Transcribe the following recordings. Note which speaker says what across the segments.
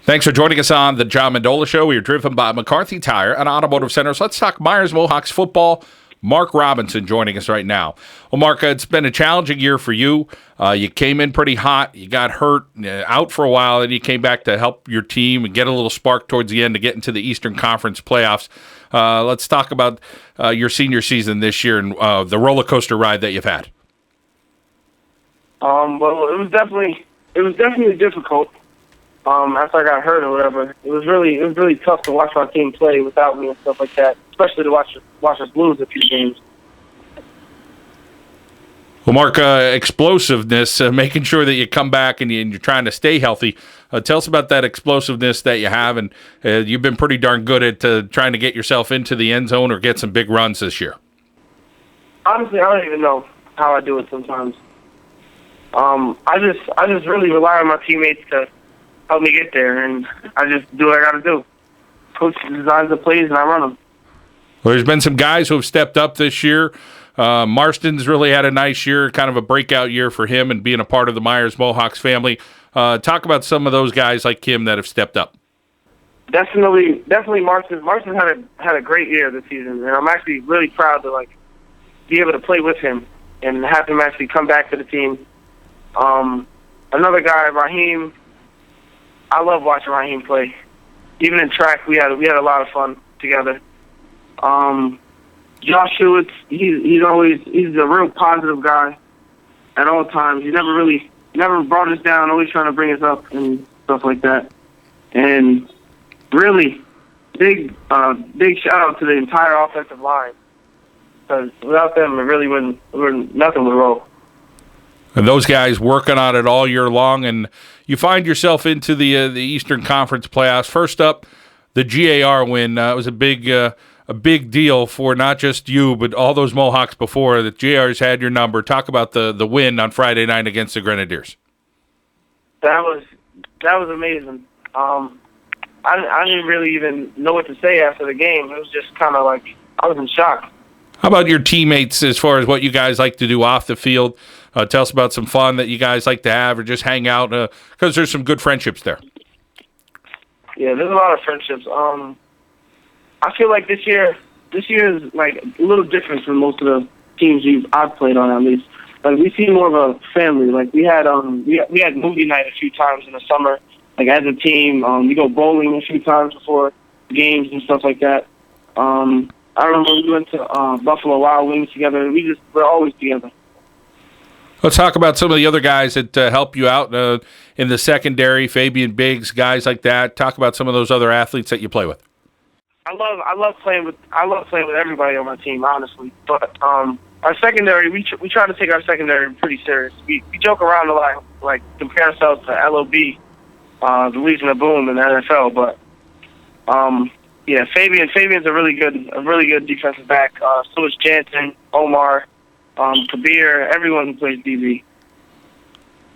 Speaker 1: Thanks for joining us on the John Mendola Show. We are driven by McCarthy Tire and Automotive Centers. Let's talk Meyers Mohawks football. Mark Robinson joining us right now. Well, Mark, it's been a challenging year for you. You came in pretty hot. You got hurt, out for a while, and you came back to help your team and get a little spark towards the end to get into the Eastern Conference playoffs. Let's talk about your senior season this year and the roller coaster ride that you've had.
Speaker 2: Well, it was definitely difficult. After I got hurt or whatever, it was really tough to watch my team play without me and stuff like that. Especially to watch us lose a few games.
Speaker 1: Well, Mark, explosiveness, making sure that you come back and you're trying to stay healthy. Tell us about that explosiveness that you have, and you've been pretty darn good at trying to get yourself into the end zone or get some big runs this year.
Speaker 2: Honestly, I don't even know how I do it sometimes. I just really rely on my teammates to help me get there, and I just do what I got to do. Coach designs the plays, and I run them.
Speaker 1: Well, there's been some guys who have stepped up this year. Marston's really had a nice year, kind of a breakout year for him and being a part of the Meyers Mohawks family. Talk about some of those guys like him that have stepped up.
Speaker 2: Definitely Marston. Marston had a great year this season, and I'm actually really proud to be able to play with him and have him actually come back to the team. Another guy, Raheem. I love watching Raheem play. Even in track, we had a lot of fun together. Josh Hewitt, he's a real positive guy at all times. He never brought us down, always trying to bring us up and stuff like that. And really, big shout out to the entire offensive line, because without them, nothing would roll.
Speaker 1: And those guys working on it all year long, and you find yourself into the Eastern Conference playoffs. First up, the GAR win. It was a big deal for not just you, but all those Mohawks before. The GAR's had your number. Talk about the win on Friday night against the Grenadiers.
Speaker 2: That was amazing. I didn't really even know what to say after the game. It was just kind of like I was in shock.
Speaker 1: How about your teammates as far as what you guys like to do off the field? Tell us about some fun that you guys like to have or just hang out, because there's some good friendships there.
Speaker 2: Yeah, there's a lot of friendships. I feel like this year is like a little different from most of the teams I've played on, at least. Like, we see more of a family. Like, we had movie night a few times in the summer. Like, as a team, we go bowling a few times before games and stuff like that. I remember we went to Buffalo Wild Wings together. We're always together.
Speaker 1: Let's talk about some of the other guys that help you out in the secondary, Fabian Biggs, guys like that. Talk about some of those other athletes that you play with.
Speaker 2: I love playing with everybody on my team, honestly. But our secondary, we try to take our secondary pretty serious. We joke around a lot, like compare ourselves to LOB, the Legion of Boom in the NFL. But yeah, Fabian's a really good defensive back. So is Jansen, Omar, Kabir, everyone who plays DB.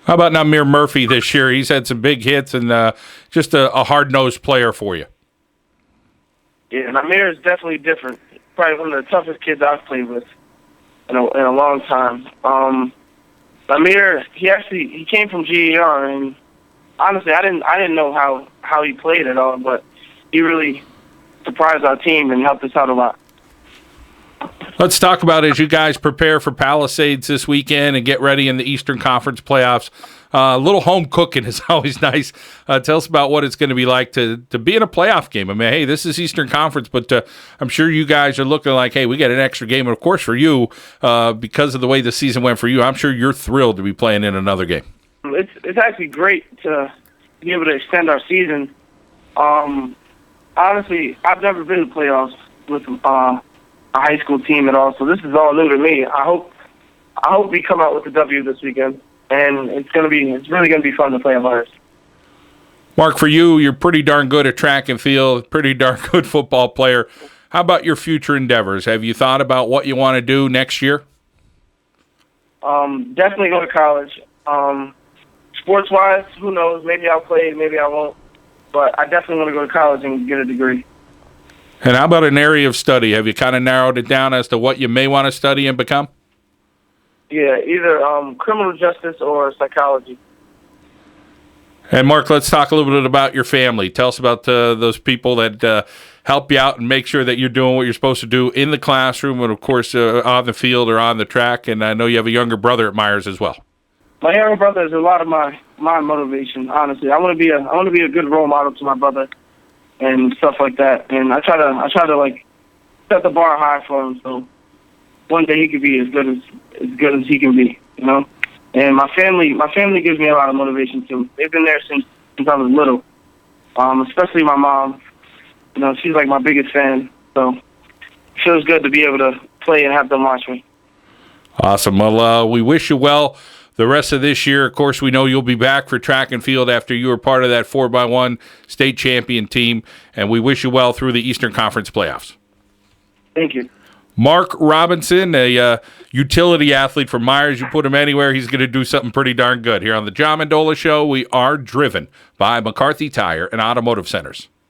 Speaker 1: How about Namir Murphy this year? He's had some big hits and just a hard-nosed player for you.
Speaker 2: Yeah, Namir is definitely different. Probably one of the toughest kids I've played with in a long time. Namir, he came from GER, and honestly, I didn't know how he played at all, but he really surprised our team and helped us out a lot.
Speaker 1: Let's talk about as you guys prepare for Palisades this weekend and get ready in the Eastern Conference playoffs. A little home cooking is always nice. Tell us about what it's going to be like to be in a playoff game. I mean, hey, this is Eastern Conference, but I'm sure you guys are looking like, hey, we got an extra game. And, of course, for you, because of the way the season went for you, I'm sure you're thrilled to be playing in another game.
Speaker 2: It's actually great to be able to extend our season. Honestly, I've never been to playoffs with a high school team at all, so this is all new to me. I hope we come out with a W this weekend, and it's really gonna be fun to play on Meyers.
Speaker 1: Mark, for you, you're pretty darn good at track and field, pretty darn good football player. How about your future endeavors? Have you thought about what you want to do next year?
Speaker 2: Definitely go to college. Sports-wise, who knows? Maybe I'll play, maybe I won't. But I definitely want to go to college and get a degree.
Speaker 1: And how about an area of study? Have you kind of narrowed it down as to what you may want to study and become?
Speaker 2: Yeah, either criminal justice or psychology.
Speaker 1: And Mark, let's talk a little bit about your family. Tell us about those people that help you out and make sure that you're doing what you're supposed to do in the classroom and, of course, on the field or on the track. And I know you have a younger brother at Meyers as well.
Speaker 2: My younger brother is a lot of my motivation. Honestly, I want to be a good role model to my brother and stuff like that. And I try to like set the bar high for him, so one day he could be as good as he can be. And my family gives me a lot of motivation too. They've been there since I was little. Especially my mom. She's like my biggest fan. So it feels good to be able to play and have them watch me.
Speaker 1: Awesome. Well, we wish you well the rest of this year. Of course, we know you'll be back for track and field after you were part of that 4x1 state champion team, and we wish you well through the Eastern Conference playoffs.
Speaker 2: Thank you.
Speaker 1: Mark Robinson, a utility athlete from Meyers. You put him anywhere, he's going to do something pretty darn good. Here on the John Mendola Show, we are driven by McCarthy Tire and Automotive Centers.